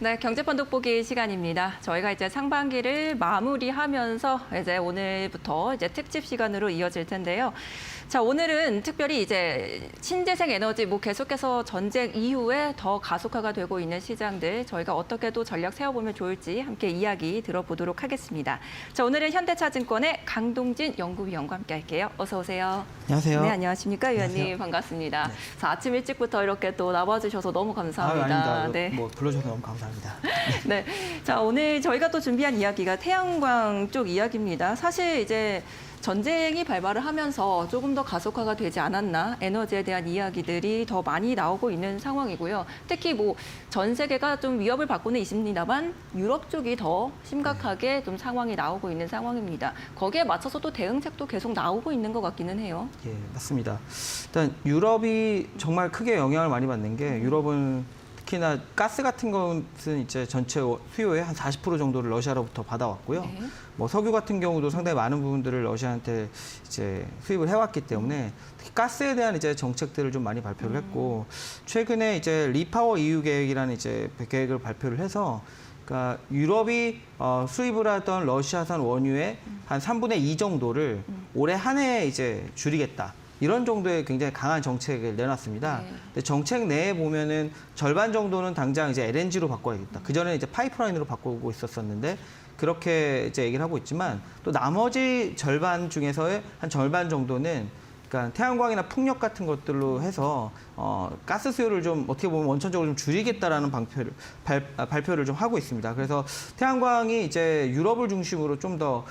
네, 경제판 돋보기 시간입니다. 저희가 이제 상반기를 마무리하면서 이제 오늘부터 이제 특집 시간으로 이어질 텐데요. 자, 오늘은 특별히 이제 신재생 에너지 계속해서 전쟁 이후에 더 가속화가 되고 있는 시장들 저희가 어떻게 또 전략 세워보면 좋을지 함께 이야기 들어보도록 하겠습니다. 자, 오늘은 현대차증권의 강동진 연구위원과 함께 할게요. 어서 오세요. 안녕하세요. 네, 안녕하십니까, 위원님. 안녕하세요. 반갑습니다. 네. 자, 아침 일찍부터 이렇게 또 나와주셔서 너무 감사합니다. 아닙니다. 네. 뭐 불러주셔서 너무 감사합니다. 네. 자, 오늘 저희가 또 준비한 이야기가 태양광 쪽 이야기입니다. 사실 이제 전쟁이 발발을 하면서 조금 더 가속화가 되지 않았나, 에너지에 대한 이야기들이 더 많이 나오고 있는 상황이고요. 특히 전 세계가 좀 위협을 받고는 있습니다만 유럽 쪽이 더 심각하게 좀 상황이 나오고 있는 상황입니다. 거기에 맞춰서 또 대응책도 계속 나오고 있는 것 같기는 해요. 예, 맞습니다. 일단 유럽이 정말 크게 영향을 많이 받는 게 유럽은 특히나 가스 같은 것은 이제 전체 수요의 한 40% 정도를 러시아로부터 받아왔고요. 네. 뭐 석유 같은 경우도 상당히 많은 부분들을 러시아한테 이제 수입을 해왔기 때문에 특히 가스에 대한 이제 정책들을 좀 많이 발표를 했고 최근에 이제 리파워 EU 계획이라는 이제 계획을 발표를 해서 그러니까 유럽이 수입을 하던 러시아산 원유의 한 3분의 2 정도를 올해 한 해에 이제 줄이겠다. 이런 정도의 굉장히 강한 정책을 내놨습니다. 네. 근데 정책 내에 보면은 절반 정도는 당장 이제 LNG로 바꿔야겠다. 그전에 이제 파이프라인으로 바꾸고 있었었는데 그렇게 이제 얘기를 하고 있지만 또 나머지 절반 중에서의 한 절반 정도는 그러니까 태양광이나 풍력 같은 것들로 해서 가스 수요를 좀 어떻게 보면 원천적으로 좀 줄이겠다라는 발표를 좀 하고 있습니다. 그래서 태양광이 이제 유럽을 중심으로 좀 더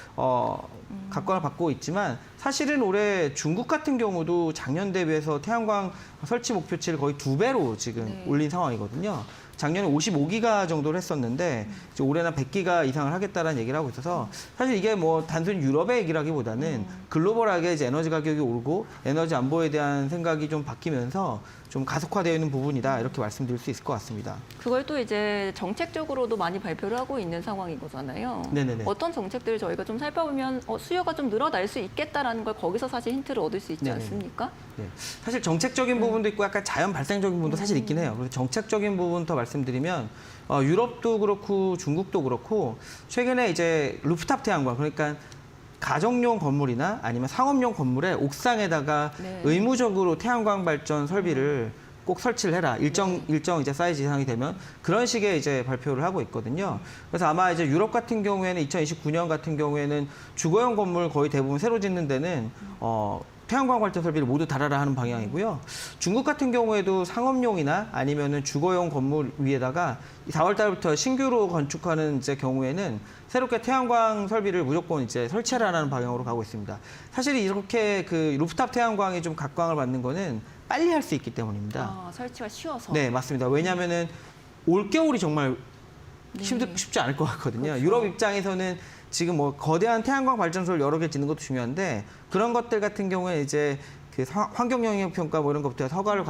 각광을 받고 있지만 사실은 올해 중국 같은 경우도 작년 대비해서 태양광 설치 목표치를 거의 2배로 지금 네. 올린 상황이거든요. 작년에 55기가 정도를 했었는데 이제 올해는 100기가 이상을 하겠다라는 얘기를 하고 있어서 사실 이게 뭐 단순히 유럽의 얘기라기보다는 글로벌하게 이제 에너지 가격이 오르고 에너지 안보에 대한 생각이 좀 바뀌면서 좀 가속화되어 있는 부분이다 이렇게 말씀드릴 수 있을 것 같습니다. 그걸 또 이제 정책적으로도 많이 발표를 하고 있는 상황인 거잖아요. 네네네. 어떤 정책들을 저희가 좀 살펴보면 수요가 좀 늘어날 수 있겠다라는 걸 거기서 사실 힌트를 얻을 수 있지 네네. 않습니까? 네. 사실 정책적인 부분도 있고 약간 자연 발생적인 부분도 사실 있긴 해요. 그래서 정책적인 부분부터 말씀드리면 유럽도 그렇고 중국도 그렇고 최근에 이제 루프탑 태양광 그러니까 가정용 건물이나 아니면 상업용 건물의 옥상에다가 네. 의무적으로 태양광 발전 설비를 꼭 설치를 해라. 일정 이제 사이즈 이상이 되면 그런 식의 이제 발표를 하고 있거든요. 그래서 아마 이제 유럽 같은 경우에는 2029년 같은 경우에는 주거용 건물 거의 대부분 새로 짓는 데는 태양광 발전 설비를 모두 달아라 하는 방향이고요. 중국 같은 경우에도 상업용이나 아니면은 주거용 건물 위에다가 4월 달부터 신규로 건축하는 이제 경우에는 새롭게 태양광 설비를 무조건 이제 설치하라는 방향으로 가고 있습니다. 사실 이렇게 그 루프탑 태양광이 좀 각광을 받는 거는 빨리 할 수 있기 때문입니다. 설치가 쉬워서. 네, 맞습니다. 왜냐하면은 올겨울이 정말 쉽지 않을 것 같거든요. 그렇죠. 유럽 입장에서는 지금 뭐 거대한 태양광 발전소를 여러 개 짓는 것도 중요한데 그런 것들 같은 경우에 이제 그 환경 영향 평가 뭐 이런 것부터 허가를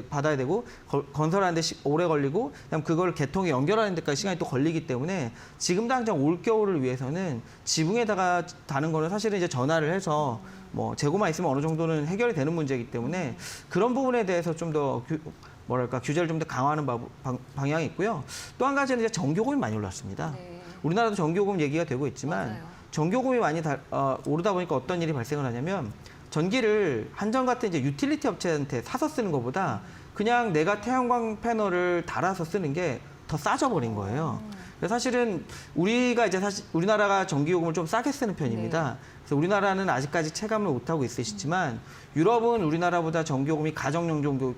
받아야 되고 건설하는 데 오래 걸리고 그다음 그걸 개통에 연결하는 데까지 시간이 또 걸리기 때문에 지금 당장 올 겨울을 위해서는 지붕에다가 다는 거는 사실은 이제 전화를 해서 뭐 재고만 있으면 어느 정도는 해결이 되는 문제이기 때문에 그런 부분에 대해서 좀 더 규제를 좀 더 강화하는 방향이 있고요. 또 한 가지는 이제 전기요금이 많이 올랐습니다. 네. 우리나라도 전기요금 얘기가 되고 있지만 맞아요. 전기요금이 많이 오르다 보니까 어떤 일이 발생을 하냐면 전기를 한전 같은 이제 유틸리티 업체한테 사서 쓰는 것보다 그냥 내가 태양광 패널을 달아서 쓰는 게 더 싸져 버린 거예요. 그래서 사실은 우리나라가 전기요금을 좀 싸게 쓰는 편입니다. 그래서 우리나라는 아직까지 체감을 못하고 있으시지만 유럽은 우리나라보다 전기요금이 가정용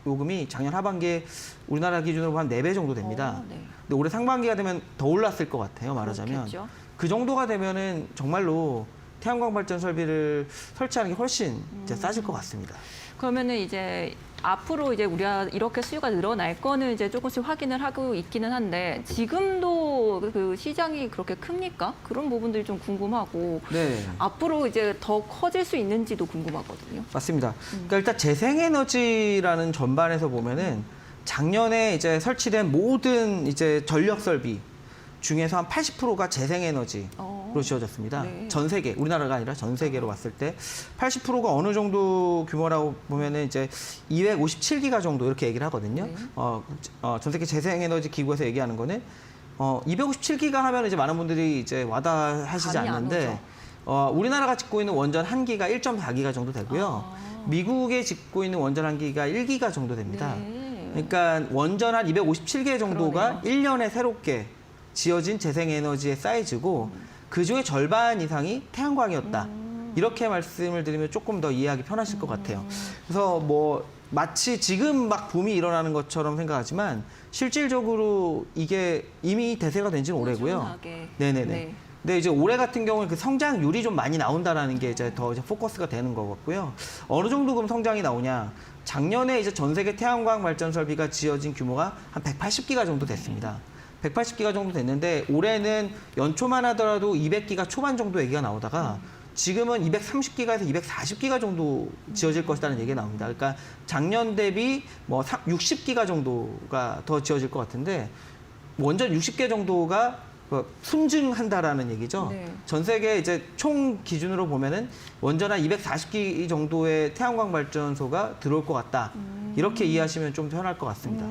요금이 작년 하반기에 우리나라 기준으로 한 4배 정도 됩니다. 네. 근데 올해 상반기가 되면 더 올랐을 것 같아요, 말하자면. 그렇겠죠. 그 정도가 되면은 정말로 태양광 발전 설비를 설치하는 게 훨씬 이제 싸질 것 같습니다. 그러면은 이제 앞으로 이제 우리가 이렇게 수요가 늘어날 거는 이제 조금씩 확인을 하고 있기는 한데 지금도 그 시장이 그렇게 큽니까? 그런 부분들이 좀 궁금하고 네. 앞으로 이제 더 커질 수 있는지도 궁금하거든요. 맞습니다. 그러니까 일단 재생에너지라는 전반에서 보면은 작년에 이제 설치된 모든 이제 전력 설비 중에서 한 80%가 재생에너지. 지어졌습니다. 네. 전 세계, 우리나라가 아니라 전 세계로 봤을 때 80%가 어느 정도 규모라고 보면은 이제 257기가 정도 이렇게 얘기를 하거든요. 네. 전 세계 재생에너지 기구에서 얘기하는 거는 257기가 하면 이제 많은 분들이 이제 와닿으시지 감이 안 않는데 우리나라가 짓고 있는 원전 1기가 1.4기가 정도 되고요. 미국에 짓고 있는 원전 1기가 1기가 정도 됩니다. 네. 그러니까 원전 한 257개 정도가 그러네요. 1년에 새롭게 지어진 재생에너지의 사이즈고 그중에 절반 이상이 태양광이었다. 이렇게 말씀을 드리면 조금 더 이해하기 편하실 것 같아요. 그래서 뭐 마치 지금 막 붐이 일어나는 것처럼 생각하지만 실질적으로 이게 이미 대세가 된 지는 오래고요. 꾸준하게. 네네네. 네. 근데 이제 올해 같은 경우는 그 성장률이 좀 많이 나온다라는 게 이제 더 이제 포커스가 되는 것 같고요. 어느 정도 그럼 성장이 나오냐? 작년에 이제 전 세계 태양광 발전 설비가 지어진 규모가 한 180기가 정도 됐습니다. 180기가 정도 됐는데 올해는 연초만 하더라도 200기가 초반 정도 얘기가 나오다가 지금은 230기가에서 240기가 정도 지어질 것이라는 얘기가 나옵니다. 그러니까 작년 대비 뭐 60기가 정도가 더 지어질 것 같은데 원전 60개 정도가 순증한다라는 얘기죠. 네. 전 세계 이제 총 기준으로 보면은 원전 한 240기 정도의 태양광 발전소가 들어올 것 같다. 이렇게 이해하시면 좀 편할 것 같습니다.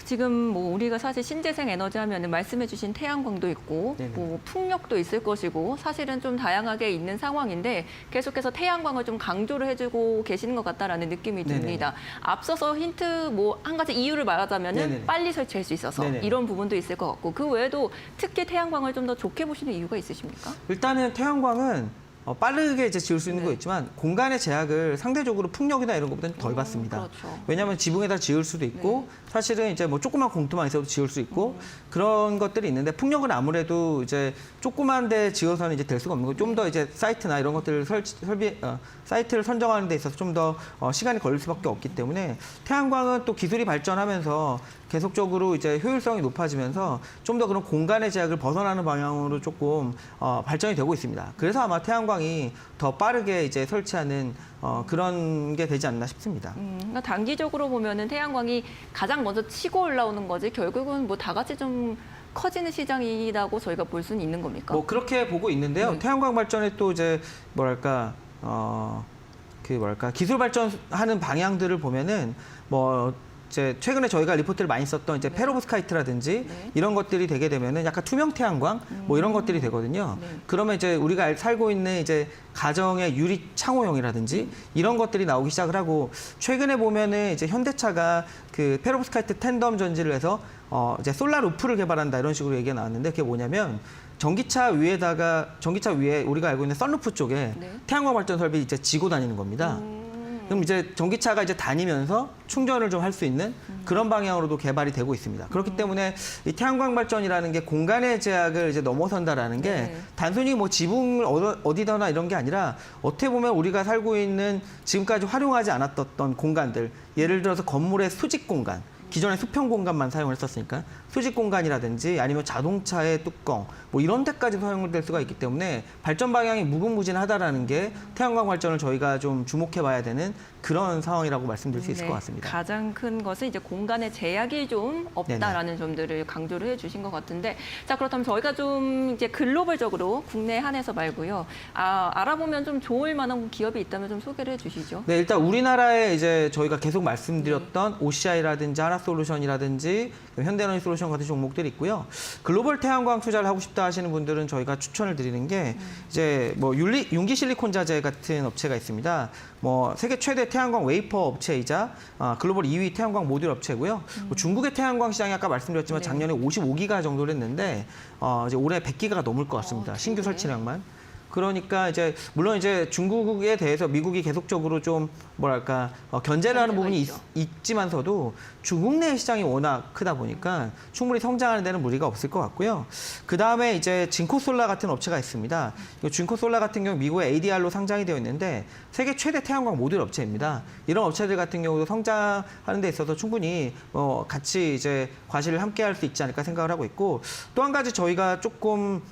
지금 뭐 우리가 사실 신재생 에너지 하면은 말씀해주신 태양광도 있고 네네. 뭐 풍력도 있을 것이고 사실은 좀 다양하게 있는 상황인데 계속해서 태양광을 좀 강조를 해주고 계시는 것 같다라는 느낌이 네네. 듭니다. 앞서서 힌트 뭐 한 가지 이유를 말하자면은 네네. 빨리 설치할 수 있어서 네네. 이런 부분도 있을 것 같고 그 외에도 특히 태양광을 좀 더 좋게 보시는 이유가 있으십니까? 일단은 태양광은 빠르게 이제 지을 수 있는 네. 거 있지만 공간의 제약을 상대적으로 풍력이나 이런 것보다는 덜 받습니다. 그렇죠. 왜냐하면 지붕에다 지을 수도 있고 사실은 이제 뭐 조그만 공터만 있어도 지을 수 있고 그런 것들이 있는데 풍력은 아무래도 이제 조그만 데 지어서는 이제 될 수가 없는 거. 좀 더 이제 사이트나 이런 것들을 사이트를 선정하는 데 있어서 좀 더 시간이 걸릴 수밖에 없기 때문에 태양광은 또 기술이 발전하면서 계속적으로 이제 효율성이 높아지면서 좀 더 그런 공간의 제약을 벗어나는 방향으로 조금 발전이 되고 있습니다. 그래서 아마 태양광이 더 빠르게 이제 설치하는 그런 게 되지 않나 싶습니다. 그러니까 단기적으로 보면은 태양광이 가장 먼저 치고 올라오는 거지 결국은 뭐 다 같이 좀 커지는 시장이라고 저희가 볼 수는 있는 겁니까? 뭐 그렇게 보고 있는데요. 네. 태양광 발전에 또 이제 뭐랄까 기술 발전하는 방향들을 보면은 뭐 이제 최근에 저희가 리포트를 많이 썼던 이제 페로브스카이트라든지 네. 이런 것들이 되게 되면은 약간 투명 태양광 뭐 이런 것들이 되거든요. 네. 그러면 이제 우리가 살고 있는 이제 가정의 유리 창호형이라든지 이런 것들이 나오기 시작을 하고 최근에 보면은 이제 현대차가 그 페로브스카이트 텐덤 전지를 해서 이제 솔라 루프를 개발한다 이런 식으로 얘기가 나왔는데 그게 뭐냐면 전기차 위에 우리가 알고 있는 썬루프 쪽에 네. 태양광 발전 설비 이제 지고 다니는 겁니다. 그럼 이제 전기차가 이제 다니면서 충전을 좀 할 수 있는 그런 방향으로도 개발이 되고 있습니다. 그렇기 때문에 이 태양광 발전이라는 게 공간의 제약을 이제 넘어선다라는 게 네. 단순히 뭐 지붕을 어디다나 이런 게 아니라 어떻게 보면 우리가 살고 있는 지금까지 활용하지 않았던 공간들, 예를 들어서 건물의 수직 공간, 기존의 수평 공간만 사용을 했었으니까 수직 공간이라든지 아니면 자동차의 뚜껑 뭐 이런 데까지 사용될 수가 있기 때문에 발전 방향이 무궁무진하다라는 게 태양광 발전을 저희가 좀 주목해 봐야 되는 그런 상황이라고 말씀드릴 수 있을 네, 것 같습니다. 가장 큰 것은 이제 공간의 제약이 좀 없다라는 점들을 강조를 해주신 것 같은데, 자 그렇다면 저희가 좀 이제 글로벌적으로 국내 한해서 말고요, 알아보면 좀 좋을 만한 기업이 있다면 좀 소개를 해주시죠. 네, 일단 우리나라에 이제 저희가 계속 말씀드렸던 OCI라든지 하나솔루션이라든지 현대에너지 솔루션 같은 종목들이 있고요. 글로벌 태양광 투자를 하고 싶다 하시는 분들은 저희가 추천을 드리는 게 이제 뭐 융기 실리콘 자재 같은 업체가 있습니다. 뭐 세계 최대 태양광 웨이퍼 업체이자 글로벌 2위 태양광 모듈 업체고요. 뭐 중국의 태양광 시장이 아까 말씀드렸지만 작년에 55기가 정도를 했는데 이제 올해 100기가가 넘을 것 같습니다. 신규 설치량만. 그러니까 이제 물론 이제 중국에 대해서 미국이 계속적으로 좀 뭐랄까 견제를 하는 부분이 있지만서도 중국 내 시장이 워낙 크다 보니까 충분히 성장하는 데는 무리가 없을 것 같고요. 그 다음에 이제 진코솔라 같은 업체가 있습니다. 이 진코솔라 같은 경우 미국의 ADR로 상장이 되어 있는데 세계 최대 태양광 모듈 업체입니다. 이런 업체들 같은 경우도 성장하는 데 있어서 충분히 같이 이제 과실을 함께할 수 있지 않을까 생각을 하고 있고 또 한 가지 저희가 조금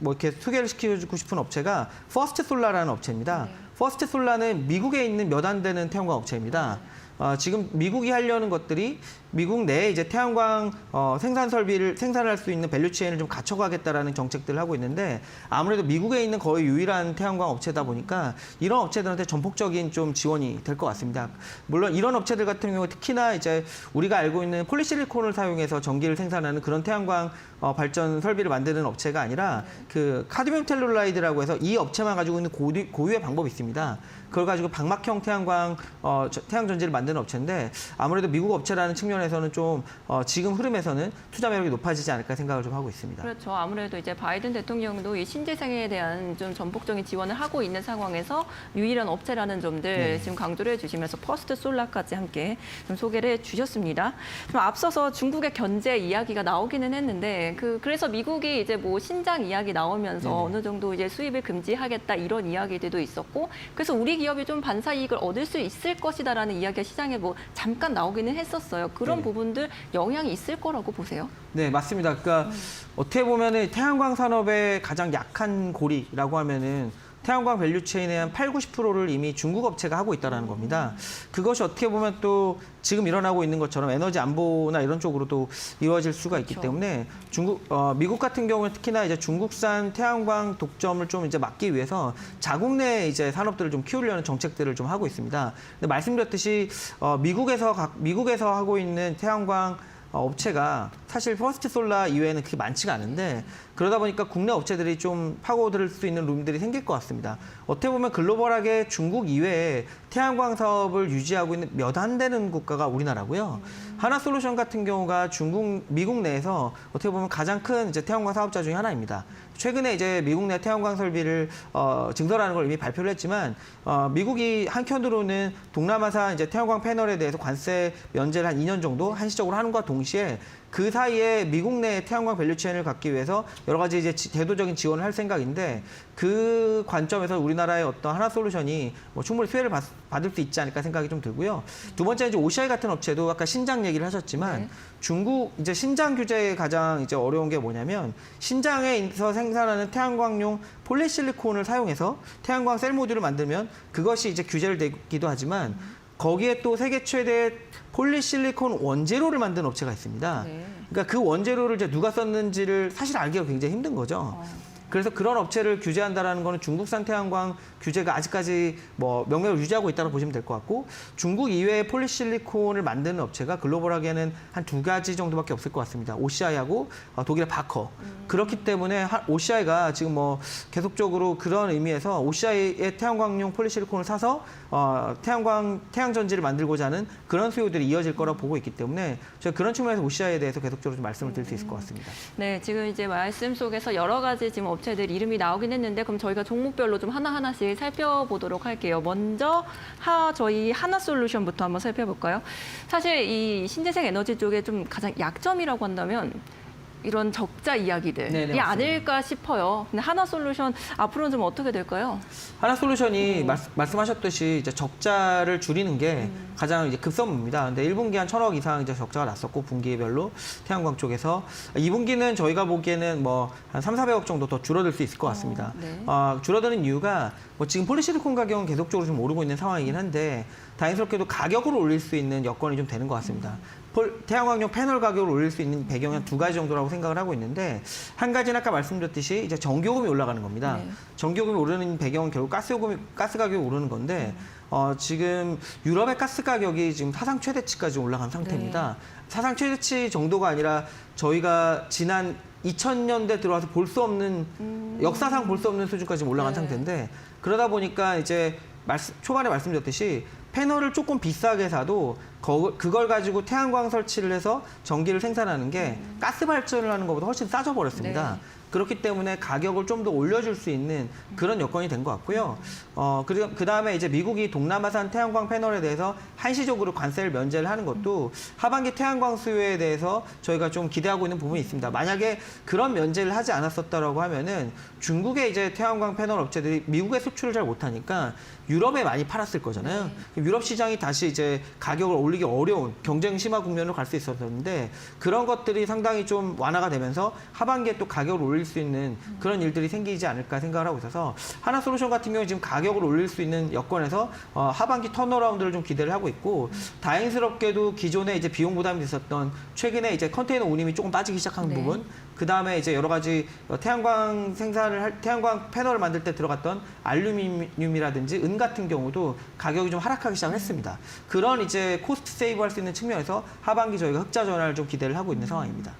이렇게 소개를 시켜주고 싶은 업체가 퍼스트 솔라라는 업체입니다. 네. 퍼스트 솔라는 미국에 있는 몇 안 되는 태양광 업체입니다. 지금 미국이 하려는 것들이 미국 내에 이제 태양광 생산 설비를 생산할 수 있는 밸류체인을 좀 갖춰가겠다라는 정책들을 하고 있는데 아무래도 미국에 있는 거의 유일한 태양광 업체다 보니까 이런 업체들한테 전폭적인 좀 지원이 될 것 같습니다. 물론 이런 업체들 같은 경우 특히나 이제 우리가 알고 있는 폴리실리콘을 사용해서 전기를 생산하는 그런 태양광 발전 설비를 만드는 업체가 아니라 그 카드뮴 텔룰라이드라고 해서 이 업체만 가지고 있는 고유의 방법이 있습니다. 그걸 가지고 방막형 태양광 태양 전지를 만드는 업체인데 아무래도 미국 업체라는 측면에서는 좀 지금 흐름에서는 투자 매력이 높아지지 않을까 생각을 좀 하고 있습니다. 그렇죠. 아무래도 이제 바이든 대통령도 이 신재생에 대한 좀 전폭적인 지원을 하고 있는 상황에서 유일한 업체라는 점들 네. 지금 강조를 해주시면서 퍼스트 솔라까지 함께 좀 소개를 해주셨습니다. 좀 앞서서 중국의 견제 이야기가 나오기는 했는데 그래서 미국이 이제 뭐 신장 이야기 나오면서 네네. 어느 정도 이제 수입을 금지하겠다 이런 이야기들도 있었고 그래서 우리 기업이 좀 반사 이익을 얻을 수 있을 것이다라는 이야기가 시장에 뭐 잠깐 나오기는 했었어요. 그런 네네. 부분들 영향이 있을 거라고 보세요? 네, 맞습니다. 그러니까 어떻게 보면은 태양광 산업의 가장 약한 고리라고 하면은 태양광 밸류체인의 한 8, 90%를 이미 중국 업체가 하고 있다는 겁니다. 그것이 어떻게 보면 또 지금 일어나고 있는 것처럼 에너지 안보나 이런 쪽으로도 이루어질 수가 있기 그렇죠. 때문에 미국 같은 경우는 특히나 이제 중국산 태양광 독점을 좀 이제 막기 위해서 자국 내 이제 산업들을 좀 키우려는 정책들을 좀 하고 있습니다. 근데 말씀드렸듯이 미국에서 하고 있는 태양광 업체가 사실 퍼스트 솔라 이외에는 그렇게 많지가 않은데 그러다 보니까 국내 업체들이 좀 파고들 수 있는 룸들이 생길 것 같습니다. 어떻게 보면 글로벌하게 중국 이외에 태양광 사업을 유지하고 있는 몇 안 되는 국가가 우리나라고요. 하나솔루션 같은 경우가 미국 내에서 어떻게 보면 가장 큰 이제 태양광 사업자 중에 하나입니다. 최근에 이제 미국 내 태양광 설비를 증설하는 걸 이미 발표를 했지만 미국이 한편으로는 동남아산 이제 태양광 패널에 대해서 관세 면제를 한 2년 정도 한시적으로 하는 것과 동시에 그 사이에 미국 내 태양광 밸류체인을 갖기 위해서 여러 가지 이제 제도적인 지원을 할 생각인데 그 관점에서 우리나라의 어떤 하나솔루션이 뭐 충분히 수혜를 받을 수 있지 않을까 생각이 좀 들고요. 두 번째 이제 OCI 같은 업체도 아까 신장 얘기를 하셨지만 네. 중국 이제 신장 규제의 가장 이제 어려운 게 뭐냐면 신장에서 생산하는 태양광용 폴리실리콘을 사용해서 태양광 셀 모듈을 만들면 그것이 이제 규제를 되기도 하지만 거기에 또 세계 최대 폴리실리콘 원재료를 만든 업체가 있습니다. 네. 그러니까 그 원재료를 이제 누가 썼는지를 사실 알기가 굉장히 힘든 거죠. 그래서 그런 업체를 규제한다라는 거는 중국산 태양광 규제가 아직까지 뭐 명맥을 유지하고 있다고 보시면 될 것 같고 중국 이외의 폴리실리콘을 만드는 업체가 글로벌하게는 한 2가지 정도밖에 없을 것 같습니다. OCI하고 독일의 바커. 그렇기 때문에 OCI가 지금 뭐 계속적으로 그런 의미에서 OCI의 태양광용 폴리실리콘을 사서 태양 전지를 만들고자 하는 그런 수요들이 이어질 거라고 보고 있기 때문에 저희 그런 측면에서 OCI에 대해서 계속적으로 좀 말씀을 드릴 수 있을 것 같습니다. 네, 지금 이제 말씀 속에서 여러 가지 지금 업체들 이름이 나오긴 했는데 그럼 저희가 종목별로 좀 하나하나씩 살펴보도록 할게요. 먼저 저희 하나솔루션부터 한번 살펴볼까요? 사실 이 신재생 에너지 쪽에 좀 가장 약점이라고 한다면 이런 적자 이야기들이 네네, 아닐까 싶어요. 근데 하나솔루션 앞으로는 좀 어떻게 될까요? 하나솔루션이 말씀하셨듯이 이제 적자를 줄이는 게 가장 이제 급선무입니다. 근데 1분기 한 1,000억 이상 이제 적자가 났었고 분기별로 태양광 쪽에서 2분기는 저희가 보기에는 뭐 한 300~400억 정도 더 줄어들 수 있을 것 같습니다. 네. 줄어드는 이유가 뭐 지금 폴리실리콘 가격은 계속적으로 좀 오르고 있는 상황이긴 한데 다행스럽게도 가격을 올릴 수 있는 여건이 좀 되는 것 같습니다. 태양광용 패널 가격을 올릴 수 있는 배경이 한 2가지 정도라고 생각을 하고 있는데 한 가지는 아까 말씀드렸듯이 이제 전기요금이 올라가는 겁니다. 네. 전기요금이 오르는 배경은 결국 가스 가격이 오르는 건데 지금 유럽의 가스 가격이 지금 사상 최대치까지 올라간 상태입니다. 사상 최대치 정도가 아니라 저희가 지난 2000년대 들어와서 볼 수 없는 역사상 볼 수 없는 수준까지 올라간 네. 상태인데 그러다 보니까 이제 초반에 말씀드렸듯이 패널을 조금 비싸게 사도 그걸 가지고 태양광 설치를 해서 전기를 생산하는 게 가스 발전을 하는 것보다 훨씬 싸져 버렸습니다. 네. 그렇기 때문에 가격을 좀 더 올려줄 수 있는 그런 여건이 된 것 같고요. 그리고 그 다음에 이제 미국이 동남아산 태양광 패널에 대해서 한시적으로 관세를 면제를 하는 것도 하반기 태양광 수요에 대해서 저희가 좀 기대하고 있는 부분이 있습니다. 만약에 그런 면제를 하지 않았었다라고 하면은 중국의 이제 태양광 패널 업체들이 미국에 수출을 잘 못하니까 유럽에 많이 팔았을 거잖아요. 유럽 시장이 다시 이제 가격을 올리기 어려운 경쟁 심화 국면으로 갈 수 있었는데 그런 것들이 상당히 좀 완화가 되면서 하반기에 또 가격을 올릴 올릴 수 있는 그런 일들이 생기지 않을까 생각을 하고 있어서 하나솔루션 같은 경우는 지금 가격을 올릴 수 있는 여건에서 하반기 턴어라운드를 좀 기대를 하고 있고 다행스럽게도 기존에 이제 비용 부담이 있었던 최근에 이제 컨테이너 운임이 조금 빠지기 시작한 네. 부분 그 다음에 이제 여러 가지 태양광 태양광 패널을 만들 때 들어갔던 알루미늄이라든지 은 같은 경우도 가격이 좀 하락하기 시작했습니다. 그런 이제 코스트 세이브할 수 있는 측면에서 하반기 저희가 흑자 전환을 좀 기대를 하고 있는 상황입니다.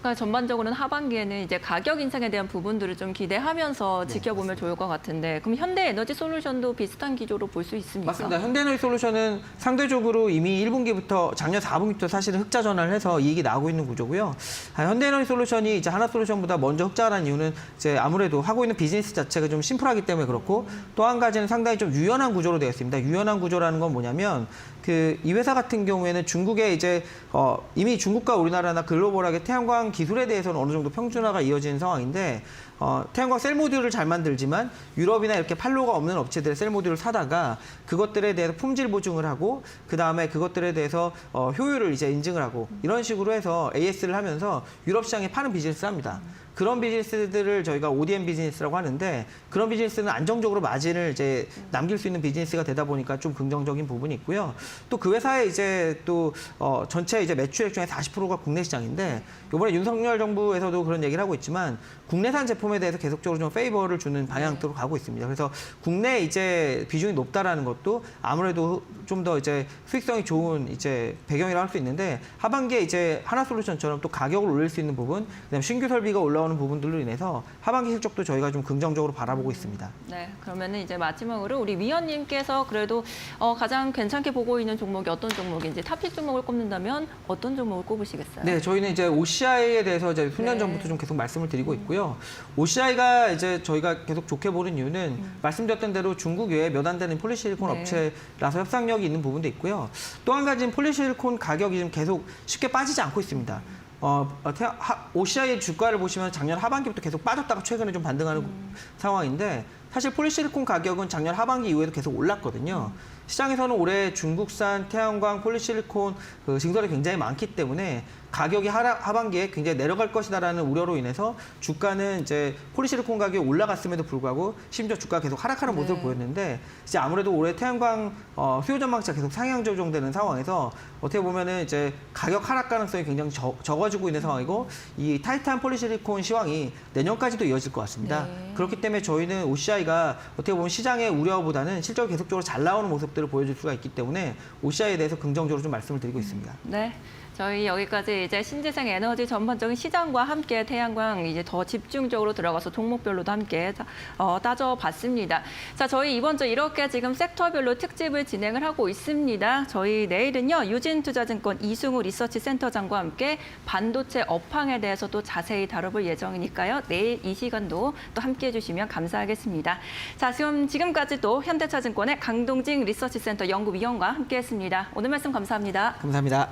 그러니까 전반적으로는 하반기에는 이제 가격 인상에 대한 부분들을 좀 기대하면서 지켜보면 좋을 것 같은데 그럼 현대에너지솔루션도 비슷한 기조로 볼 수 있습니까? 맞습니다. 현대에너지솔루션은 상대적으로 이미 1분기부터 작년 4분기부터 사실은 흑자 전환을 해서 이익이 나오고 있는 구조고요. 현대에너지솔루션이 이제 하나솔루션보다 먼저 흑자라는 이유는 이제 아무래도 하고 있는 비즈니스 자체가 좀 심플하기 때문에 그렇고 또 한 가지는 상당히 좀 유연한 구조로 되어 있습니다. 유연한 구조라는 건 뭐냐면 이 회사 같은 경우에는 중국에 이제 이미 중국과 우리나라나 글로벌하게 태양광 기술에 대해서는 어느 정도 평준화가 이어지는 상황인데 태양광 셀 모듈을 잘 만들지만 유럽이나 이렇게 판로가 없는 업체들의 셀 모듈을 사다가 그것들에 대해서 품질 보증을 하고 그 다음에 그것들에 대해서 효율을 이제 인증을 하고 이런 식으로 해서 AS를 하면서 유럽 시장에 파는 비즈니스를 합니다. 그런 비즈니스들을 저희가 ODM 비즈니스라고 하는데 그런 비즈니스는 안정적으로 마진을 이제 남길 수 있는 비즈니스가 되다 보니까 좀 긍정적인 부분이 있고요. 또 그 회사의 이제 또 전체 이제 매출액 중에 40%가 국내 시장인데 이번에 윤석열 정부에서도 그런 얘기를 하고 있지만 국내산 제품에 대해서 계속적으로 좀 페이버를 주는 방향으로 가고 있습니다. 그래서 국내 이제 비중이 높다라는 것도 아무래도 좀 더 이제 수익성이 좋은 이제 배경이라고 할 수 있는데 하반기에 이제 하나솔루션처럼 또 가격을 올릴 수 있는 부분, 그다음에 신규 설비가 올라오는 부분들로 인해서 하반기 실적도 저희가 좀 긍정적으로 바라보고 있습니다. 네, 그러면은 이제 마지막으로 우리 위원님께서 그래도 가장 괜찮게 보고 있는 종목이 어떤 종목인지 탑픽 종목을 꼽는다면 어떤 종목을 꼽으시겠어요? 네, 저희는 이제 OCI에 대해서 이제 수년 네. 전부터 좀 계속 말씀을 드리고 있고요. OCI가 이제 저희가 계속 좋게 보는 이유는 말씀드렸던 대로 중국 외에 몇 안 되는 폴리실리콘 네. 업체라서 협상력이 있는 부분도 있고요. 또 한 가지는 폴리실리콘 가격이 좀 계속 쉽게 빠지지 않고 있습니다. OCI의 주가를 보시면 작년 하반기부터 계속 빠졌다가 최근에 좀 반등하는 상황인데 사실 폴리실리콘 가격은 작년 하반기 이후에도 계속 올랐거든요. 시장에서는 올해 중국산 태양광 폴리실리콘 증설이 굉장히 많기 때문에 가격이 하반기에 굉장히 내려갈 것이다라는 우려로 인해서 주가는 이제 폴리실리콘 가격이 올라갔음에도 불구하고 심지어 주가가 계속 하락하는 모습을 보였는데 이제 아무래도 올해 태양광 수요 전망치가 계속 상향 조정되는 상황에서 어떻게 보면은 이제 가격 하락 가능성이 굉장히 적어지고 있는 상황이고 이 타이트한 폴리실리콘 시황이 내년까지도 이어질 것 같습니다. 네. 그렇기 때문에 저희는 OCI가 어떻게 보면 시장의 우려보다는 실적이 계속적으로 잘 나오는 모습들을 보여줄 수가 있기 때문에 OCI에 대해서 긍정적으로 좀 말씀을 드리고 있습니다. 네. 저희 여기까지 이제 신재생 에너지 전반적인 시장과 함께 태양광 이제 더 집중적으로 들어가서 종목별로도 함께 따져봤습니다. 자, 저희 이번 주 이렇게 지금 섹터별로 특집을 진행을 하고 있습니다. 저희 내일은요, 유진투자증권 이승우 리서치 센터장과 함께 반도체 업황에 대해서 또 자세히 다뤄볼 예정이니까요. 내일 이 시간도 또 함께해 주시면 감사하겠습니다. 자, 지금까지도 현대차증권의 강동진 리서치 센터 연구위원과 함께했습니다. 오늘 말씀 감사합니다. 감사합니다.